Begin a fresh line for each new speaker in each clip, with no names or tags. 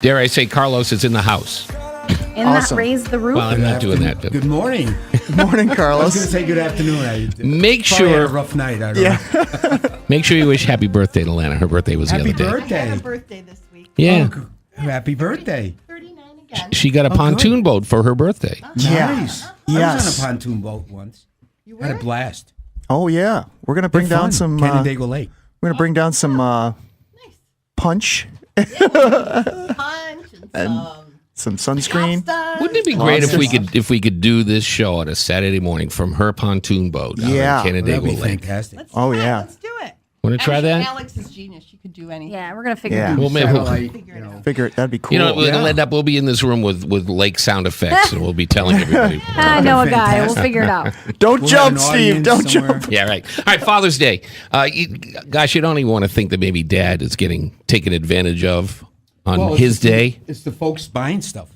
Dare I say, Carlos is in the house.
And
Awesome.
not raise the roof.
Well, I'm not doing that.
Good morning.
Good morning,
I was
Carlos.
going to say good afternoon.
Make
Probably had a
sure,
rough night. I don't know.
make sure you wish happy birthday to Lana. Her birthday was
Happy
the other day.
I had
birthday.
a birthday this week.
Yeah,
Happy birthday.
39 again.
she got a pontoon boat for her birthday.
Yeah.
Nice. I
Yes.
was on a pontoon boat once.
You
Had a
were?
blast.
Oh yeah. We're gonna bring
They're
down
fun.
some.
Canandaigua Lake.
We're gonna bring down some
Nice.
punch,
Punch and
some sunscreen.
some
Wouldn't it be great if we could do this show on a Saturday morning from her pontoon boat down
Yeah.
in
That'd
Canandaigua
be
Lake?
fantastic.
Oh, yeah.
Let's do it.
Want to try
Actually,
that?
Alex is genius. She could do anything.
Yeah, we're going to figure
Yeah.
it out.
Well, maybe
Satellite,
Figure
you
it
know.
out.
Figure it. That'd be cool.
You know, we'll
Yeah.
end up. We'll be in this room with lake sound effects, and we'll be telling everybody.
I know a guy. We'll
Fantastic.
figure it out.
Don't
We'll have
jump,
an
Steve.
audience
Don't
somewhere.
jump.
Yeah, right. All right, Father's Day. Gosh, you don't even want to think that maybe Dad is getting taken advantage of on
Well,
his day.
It's the folks buying stuff.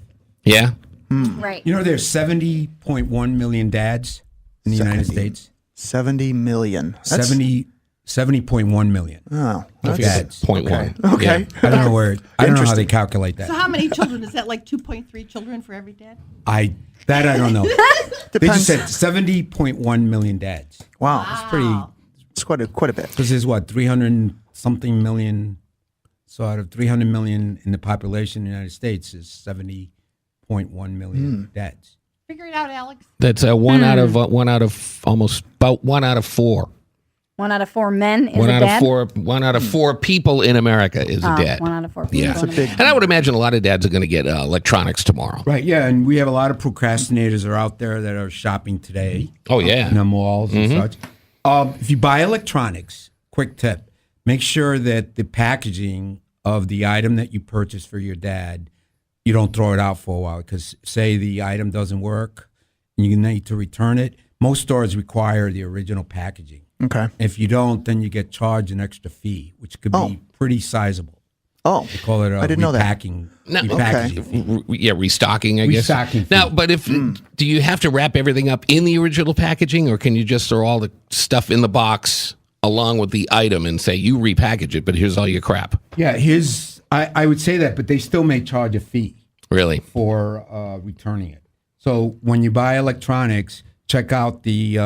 Yeah.
Right.
You know, there's 70.1 million dads in the United
70.
States.
70 million. That's,
70.1 million
Oh, that's,
dads.
Point one.
okay.
Yeah.
I don't know where. I don't know how they
Interesting.
calculate
So
that.
how many children? Is that like 2.3 children for every dad?
I don't know. They
Depends.
just said 70.1 million dads.
Wow.
It's pretty.
It's quite a bit.
Because there's what 300 and something million. So out of 300 million in the population in the United States is 70.1 million dads.
Figure it out, Alex.
That's one out of almost about 1 out of 4.
1 out of 4 men is
One
a
out
dad.
of 4. 1 out of 4 people in America is a dad.
1 out of 4 people.
Yeah,
a big-
and I would imagine a lot of dads are going to get electronics tomorrow.
Right. Yeah, and we have a lot of procrastinators are out there that are shopping today.
Oh yeah.
In the malls and such. If you buy electronics, quick tip: make sure that the packaging of the item that you purchased for your dad, you don't throw it out for a while. Because say the item doesn't work, and you need to return it. Most stores require the original packaging.
Okay.
If you don't, then you get charged an extra fee, which could
Oh.
be pretty sizable.
Oh,
They call it a
I didn't know that.
repacking.
No,
repackaging fee.
Yeah, restocking, I guess.
Restocking
Now,
fee.
but if do you have to wrap everything up in the original packaging, or can you just throw all the stuff in the box along with the item and say you repackage it, but here's all your crap?
Yeah, I would say that, but they still may charge a fee
Really?
for returning it. So when you buy electronics, check out the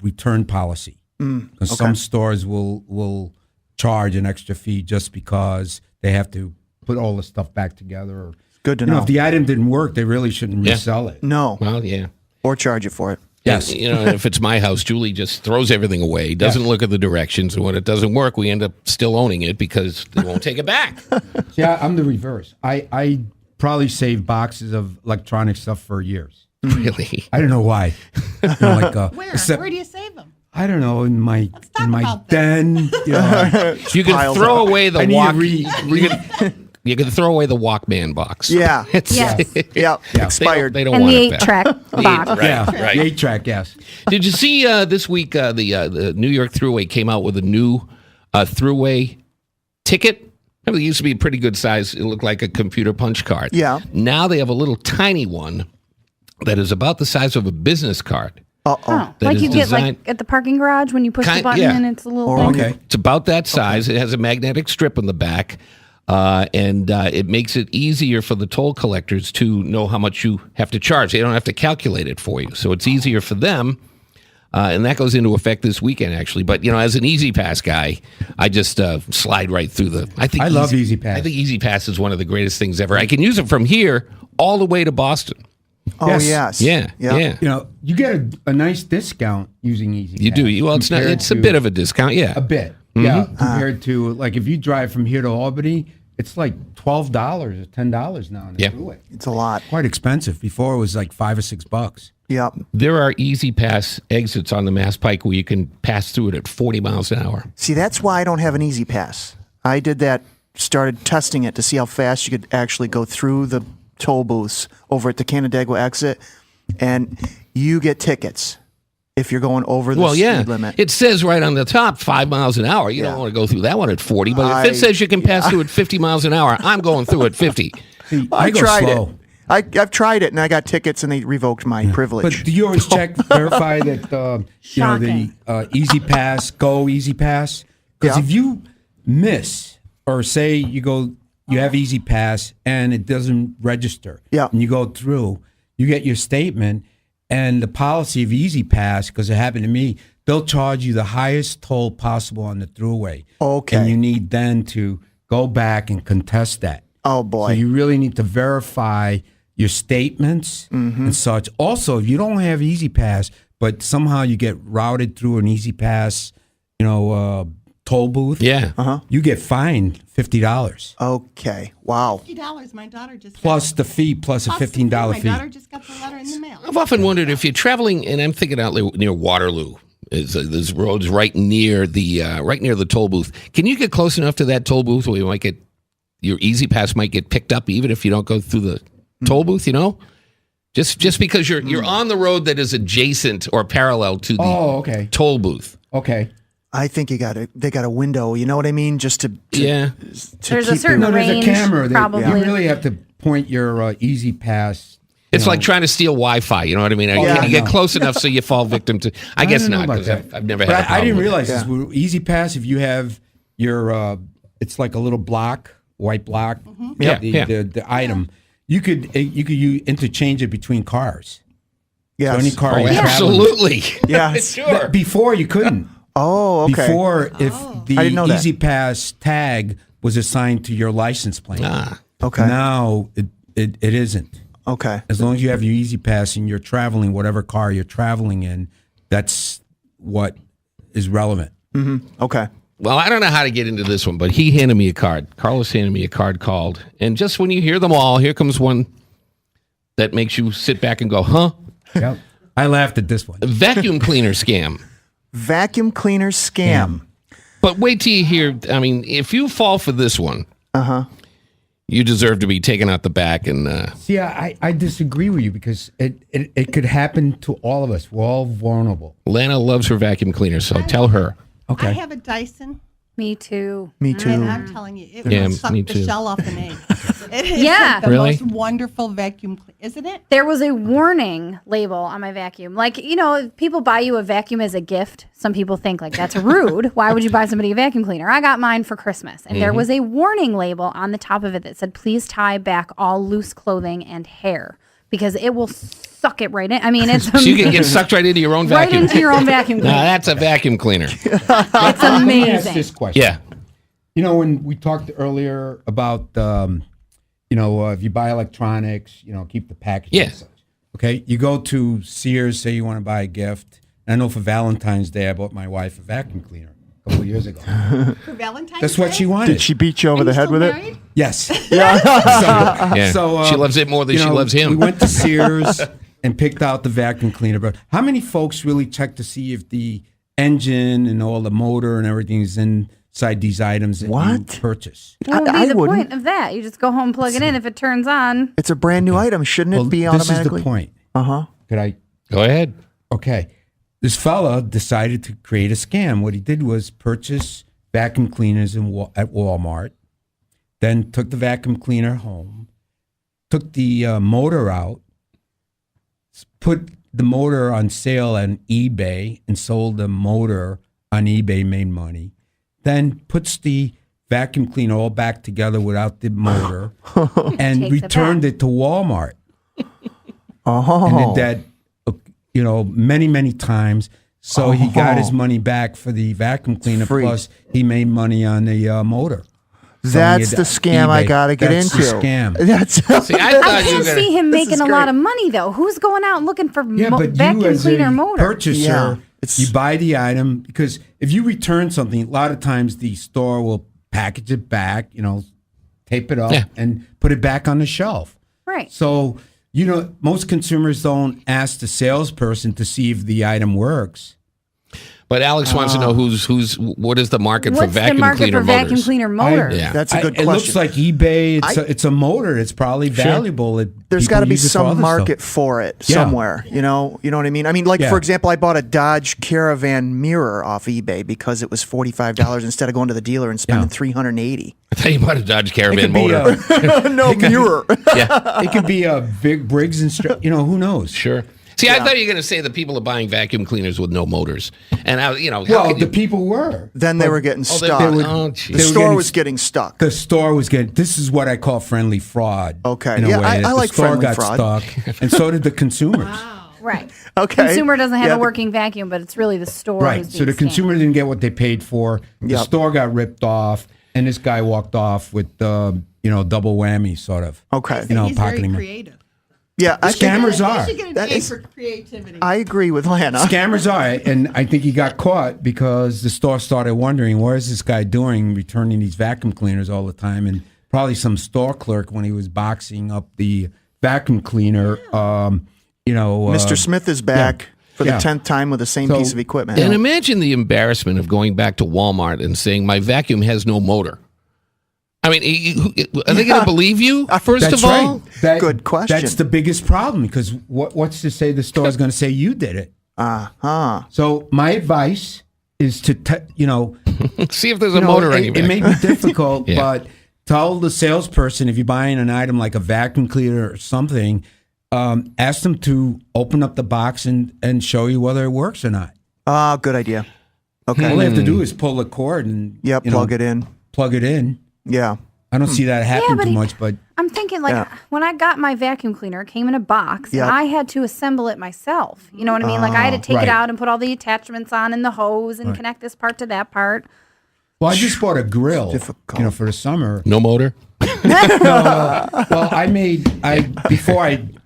return policy. Because some stores will charge an extra fee just because they have to put all the stuff back together. Or,
good to
you know,
know.
if the item didn't work, they really shouldn't
Yeah.
resell it.
No.
Well, yeah.
Or charge you for it.
Yes.
You know, if it's my house, Julie just throws everything away, doesn't look at the directions, and when it doesn't work, we end up still owning it because they won't take it back.
Yeah, I'm the reverse. I probably saved boxes of electronic stuff for years.
Really?
I don't know why. You know, like,
Where?
except-
Where do you save them?
I don't know, in my
talk about that.
den. You know,
You can
Piles
throw
up.
away the
I need
walk.
to
You can throw away the Walkman box.
Yeah.
It's,
Yes.
Yeah.
They
Expired.
don't
And
want
the
it back.
8-track box.
Right,
yeah,
right.
the 8-track, yes.
Did you see this week the New York Thruway came out with a new Thruway ticket? Remember, it used to be a pretty good size. It looked like a computer punch card.
Yeah.
Now they have a little tiny one that is about the size of a business card.
Uh-oh.
Oh,
That
like
is
you get
designed-
like at the parking garage when you push the button
yeah.
and it's a little
Or
thing.
when you-
Okay.
It's about that size. It has a magnetic strip on the back, and it makes it easier for the toll collectors to know how much you have to charge. They don't have to calculate it for you, so it's easier for them. And that goes into effect this weekend, actually. But you know, as an Easy Pass guy, I just slide right through the.
I love Easy Pass.
I think Easy Pass is one of the greatest things ever. I can use it from here all the way to Boston.
Oh,
Yes.
yes.
Yeah.
You know, you get a nice discount using Easy
You
Pass
do. Well, it's not.
compared
It's a
to-
bit of a discount. Yeah.
a bit. Yeah, compared to like if you drive from here to Albany, it's like $12 or $10 now on the
Yeah.
freeway.
It's a lot.
Quite expensive. Before it was like $5 or $6.
Yep.
There are Easy Pass exits on the Mass Pike where you can pass through it at 40 miles an hour.
See, that's why I don't have an Easy Pass. I did that, started testing it to see how fast you could actually go through the toll booths over at the Canandaigua exit, and you get tickets if you're going over the
Well, yeah.
speed limit.
It says right on the top 5 miles an hour. You
Yeah.
don't want to go through that one at 40, but if it
I-
says you can pass through at 50 miles an hour, I'm going through at 50.
See,
I
go
tried
slow.
it. I've tried it, and I got tickets, and they revoked my privilege.
But do you always check, verify that you know the
Shocking.
Easy Pass, Go Easy Pass? Because
Yeah.
if you miss, or say you go you have Easy Pass and it doesn't register.
Yeah.
And you go through, you get your statement, and the policy of Easy Pass, because it happened to me, they'll charge you the highest toll possible on the throughway.
Okay.
And you need then to go back and contest that.
Oh, boy.
So you really need to verify your statements and such. Also, if you don't have Easy Pass, but somehow you get routed through an Easy Pass, toll booth,
Yeah.
you get fined $50
Okay. Wow.
$50. My daughter just
plus the fee plus a
plus the
$15
My
fee.
daughter just got the letter in the mail.
I've often wondered if you're traveling, and I'm thinking out near Waterloo. There's roads right near the toll booth. Can you get close enough to that toll booth where you might get your Easy Pass might get picked up even if you don't go through the toll booth? Just because you're on the road that is adjacent or parallel to the
okay.
toll booth.
Okay.
I think they got a window. You know what I mean? Just to
Yeah.
There's a
keep
certain
you-
No, there's
range,
a camera.
probably.
You really have to point your Easy Pass.
It's like trying to steal Wi-Fi. You know what I mean?
Yeah.
You get close enough so you fall victim to. I guess
don't know
not
about
because
that.
I've never
But
had. A problem
I didn't
with it.
realize this. With Easy Pass, if you have your, it's like a little block, white block.
Yeah,
The item. You could interchange it between cars.
Yes.
So any car
Oh,
you're traveling-
absolutely.
Yes.
Sure.
Before you couldn't.
Oh, okay.
Before, if the
I didn't know that.
Easy Pass tag was assigned to your license plate.
Okay.
Now it isn't.
Okay.
As long as you have your Easy Pass and you're traveling, whatever car you're traveling in, that's what is relevant.
Okay.
Well, I don't know how to get into this one, but he handed me a card. Carlos handed me a card called, and just when you hear them all, here comes one that makes you sit back and go, huh?
Yep. I laughed at this one.
Vacuum cleaner scam.
Vacuum cleaner scam.
But wait till you hear. I mean, if you fall for this one, you deserve to be taken out the back. And
See, I disagree with you because it could happen to all of us. We're all vulnerable.
Lana loves her vacuum cleaner, so tell her.
Okay.
I have a Dyson.
Me too.
Me too.
And I'm telling you, it
Yeah,
will suck
me
the
too.
shell off an egg. It is
Yeah.
like the
Really?
most wonderful vacuum cleaner, isn't it?
There was a warning label on my vacuum. Like, if people buy you a vacuum as a gift, some people think like that's rude. Why would you buy somebody a vacuum cleaner? I got mine for Christmas. And there was a warning label on the top of it that said, please tie back all loose clothing and hair because it will suck it right in. I mean, it's
So you can get sucked right into your own
right
vacuum.
into your own vacuum
Now
cleaner.
that's a vacuum cleaner.
It's
Let me ask
amazing.
this question.
Yeah.
When we talked earlier about, if you buy electronics, keep the package.
Yeah.
And such. Okay. You go to Sears, say you want to buy a gift. I know for Valentine's Day, I bought my wife a vacuum cleaner a couple of years ago.
For Valentine's
That's what
Day?
she wanted.
Did she beat you over
Are
the
you
head
still
with
married?
it?
Yes.
Yeah.
So
she loves it more than she loves him.
We went to Sears and picked out the vacuum cleaner. But how many folks really check to see if the engine and all the motor and everything is inside these items that you
What?
purchase?
What would
I
be the
wouldn't.
point of that? You just go home, plug it in. If it turns on,
It's a brand new item. Shouldn't it be
this is
automatically?
the point.
Uh-huh.
Could I?
Go ahead.
Okay. This fella decided to create a scam. What he did was purchase vacuum cleaners at Walmart, then took the vacuum cleaner home, took the motor out, put the motor on sale on eBay and sold the motor on eBay, made money, then puts the vacuum cleaner all back together without the motor and
Takes it
returned it to Walmart.
Oh.
And did that, many, many times. So he got his money back for the vacuum cleaner.
Free.
Plus, he made money on the motor.
That's
Selling
the
it
scam I
eBay.
got to get
That's
into.
the scam.
That's
See, I
I
thought you
can't
were
see
gonna.
him
This
making
is
a lot
great.
of money though. Who's going out looking for
Yeah, but
vacuum
you as
cleaner
a
motor?
purchaser,
Yeah, it's-
you buy the item because if you return something, a lot of times the store will package it back, tape it up
Yeah.
and put it back on the shelf.
Right.
So, most consumers don't ask the salesperson to see if the item works.
But Alex wants to know what is the market for
What's the
vacuum
market
cleaner
for vacuum
motors?
cleaner motor?
Yeah.
That's a good
It looks
question.
like eBay. It's a motor. It's probably valuable.
There's got to be some
other
market
stuff.
for it
Yeah.
somewhere. You know what I mean? I mean, like
Yeah.
for example, I bought a Dodge Caravan mirror off eBay because it was $45 instead of going to the dealer and spending
Yeah.
$380.
I tell you about a Dodge Caravan
It could be
motor.
No mirror.
Yeah,
it could be a big Briggs and who knows?
sure. See, I thought you were going to say that people are buying vacuum cleaners with no motors, and how how
Well,
can
the
you,
people were.
Then they were getting
they
stuck.
would-
the
oh,
they
jeez.
were
store
getting
was getting stuck.
The store was getting. This is what I call friendly fraud.
Okay.
in a
Yeah,
way,
I
that
like
the store
friendly
got
fraud.
stuck, and so did the consumers.
Right.
Okay.
Consumer doesn't have
Yeah,
a working vacuum, but it's really the store.
Right.
who's
So
being
the
scammed.
consumer didn't get what they paid for. The
Yep.
store got ripped off, and this guy walked off with double whammy, sort of.
Okay.
You know,
He's very
pocketing money.
creative.
Yeah, I think
Scammers are.
You should get an
That
A
is-
for creativity.
I agree with Lana.
Scammers are, and I think he got caught because the store started wondering, what is this guy doing, returning these vacuum cleaners all the time? And probably some store clerk, when he was boxing up the vacuum cleaner,
Mr. Smith is back for the
Yeah.
10th time with the same
So-
piece of equipment.
And imagine the embarrassment of going back to Walmart and saying my vacuum has no motor. I mean, are they going to believe you? First
That's
of all,
right.
Good question.
That's the biggest problem, because what's to say the store is going to say you did it? So my advice is to
see if there's a motor on your
it may
vacuum.
be difficult,
Yeah.
but tell the salesperson, if you're buying an item like a vacuum cleaner or something, ask them to open up the box and show you whether it works or not.
Good idea. Okay.
All they have to do is pull the cord and
Yeah, plug it in.
Plug it in.
Yeah.
I don't see that happen
but
too
he-
much, but
I'm thinking like
Yeah.
when I got my vacuum cleaner, it came in a box,
Yep.
and I had to assemble it myself. You know what I mean? Like I had to take
Right.
it out and put all the attachments on and the hose and connect this part to that part.
well, I just bought a grill,
Difficult.
for the summer.
No motor.
Well,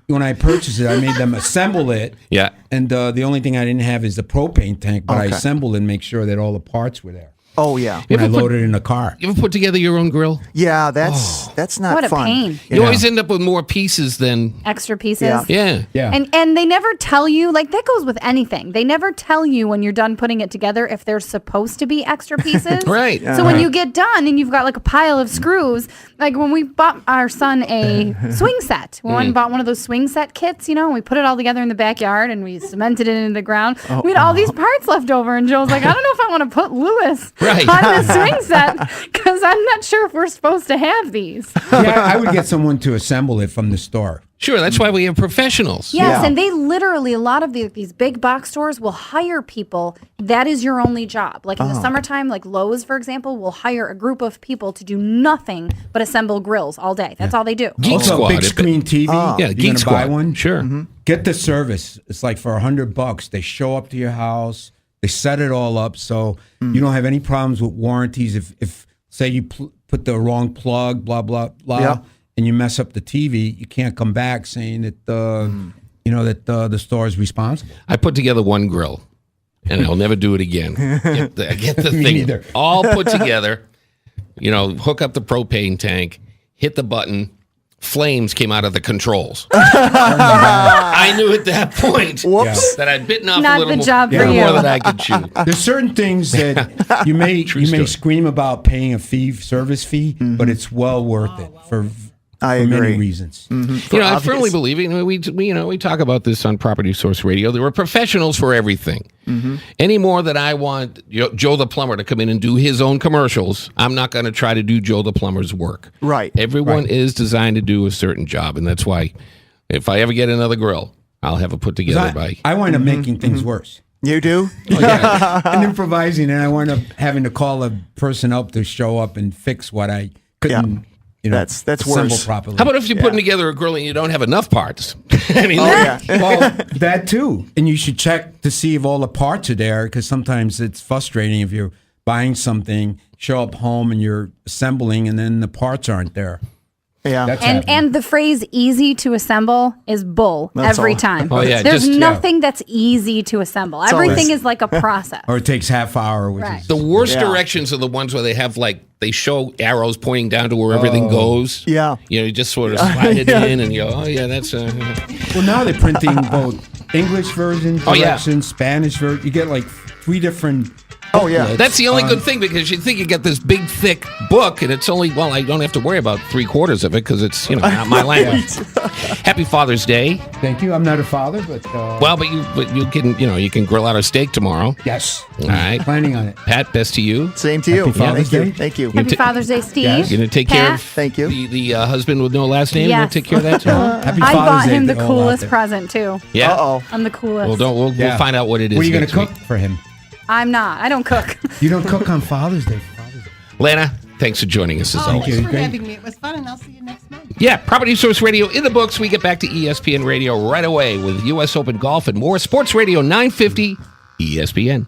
when I purchased it, I made them assemble it.
Yeah.
And the only thing I didn't have is the propane tank, but I
Okay.
assembled it and make sure that all the parts were there.
Oh yeah.
When I
ever put-
loaded it in the car.
You ever put together your own grill?
Yeah, that's not
What a
fun.
pain.
You always end up with more pieces than.
Extra pieces.
Yeah.
Yeah.
Yeah.
And they never tell you, like that goes with anything. They never tell you when you're done putting it together if there's supposed to be extra pieces.
Right.
So when you get done and you've got like a pile of screws, like when we bought our son a swing set, we went and bought one of those swing set kits, and we put it all together in the backyard and we cemented it into the ground. We had all these parts left over, and Joe's like, I don't know if I want to put Lewis
Right.
on this swing set because I'm not sure if we're supposed to have these.
Yeah, I would get someone to assemble it from the store.
Sure, that's why we have professionals.
Yes,
Yeah.
and they literally, a lot of these big box stores will hire people. That is your only job. Like in the summertime, like Lowe's, for example, will hire a group of people to do nothing but assemble grills all day. That's all they do.
Geek
Also,
Squad.
big screen TV.
Yeah,
You're
Geek
gonna
Squad.
buy one?
Sure.
Get the service. It's like for $100. They show up to your house. They set it all up, so you don't have any problems with warranties. If say you put the wrong plug, blah blah blah,
Yeah.
and you mess up the TV, you can't come back saying that the store is responsible.
I put together one grill, and I'll never do it again. Get the
Me
thing
neither.
all put together. Hook up the propane tank, hit the button. Flames came out of the controls. I knew at that point
Whoops.
that I'd bitten off
Not
a little
the
more,
job for
little
you.
more than I could chew.
There's certain things that you may
story.
scream about paying a service fee, but it's well worth it for
I
many
agree.
reasons.
I firmly believe we talk about this on Property Source Radio. There are professionals for everything. Any more that I want Joe the plumber to come in and do his own commercials, I'm not going to try to do Joe the plumber's work.
Right.
Everyone is designed to do a certain job, and that's why if I ever get another grill, I'll have it put together by.
I wind up making things worse.
You do?
And improvising, and I wind up having to call a person up to show up and fix what I couldn't.
That's
assemble
worse.
properly.
How about if you're putting together a grill and you don't have enough parts? I mean,
Yeah.
Well, that too, and you should check to see if all the parts are there, because sometimes it's frustrating if you're buying something, show up home and you're assembling, and then the parts aren't there.
Yeah.
That's happened.
And the phrase "easy to assemble" is bull
That's
every
all.
time.
Oh, yeah,
There's
just-
nothing that's easy to assemble. Everything
always-
is like a process.
Or it takes half hour, which
Right.
is
the worst
Yeah.
directions are the ones where they show arrows pointing down to where everything goes.
Yeah.
You just sort of slide it in and you go, oh, yeah, that's.
well. Now they're printing both English version
Oh, yeah.
directions, Spanish version. You get like 3 different
Oh, yeah.
That's the only good thing, because you think you get this big, thick book, and it's only, well, I don't have to worry about 3/4 of it because it's, not my language. Happy Father's Day.
Thank you. I'm not a father, but
Well, but you can, you can grill out a steak tomorrow.
yes,
All right.
planning on it.
Pat, best to you.
Same to you.
Happy Father's
Thank you.
Day.
Thank you.
Happy Father's Day, Steve.
Yes.
You gonna take care
Pat?
of
Thank you.
the husband with no last name? You
Yes.
gonna take care of that too?
Happy
I
Father's
bought
Day
him
to
the
all out
coolest
there.
present too.
Yeah.
Uh-oh.
I'm the coolest.
Well, we'll
Yeah.
find out what it is.
What are you going
next
to cook
week.
for him?
I'm not. I don't cook.
You don't cook on Father's Day. For Father's Day.
Lana, thanks for joining us as
Oh,
always.
thanks for
Great.
having me. It was fun, and I'll see you next month.
Yeah, Property Source Radio in the books. We get back to ESPN Radio right away with U.S. Open Golf and more. Sports Radio 950 ESPN.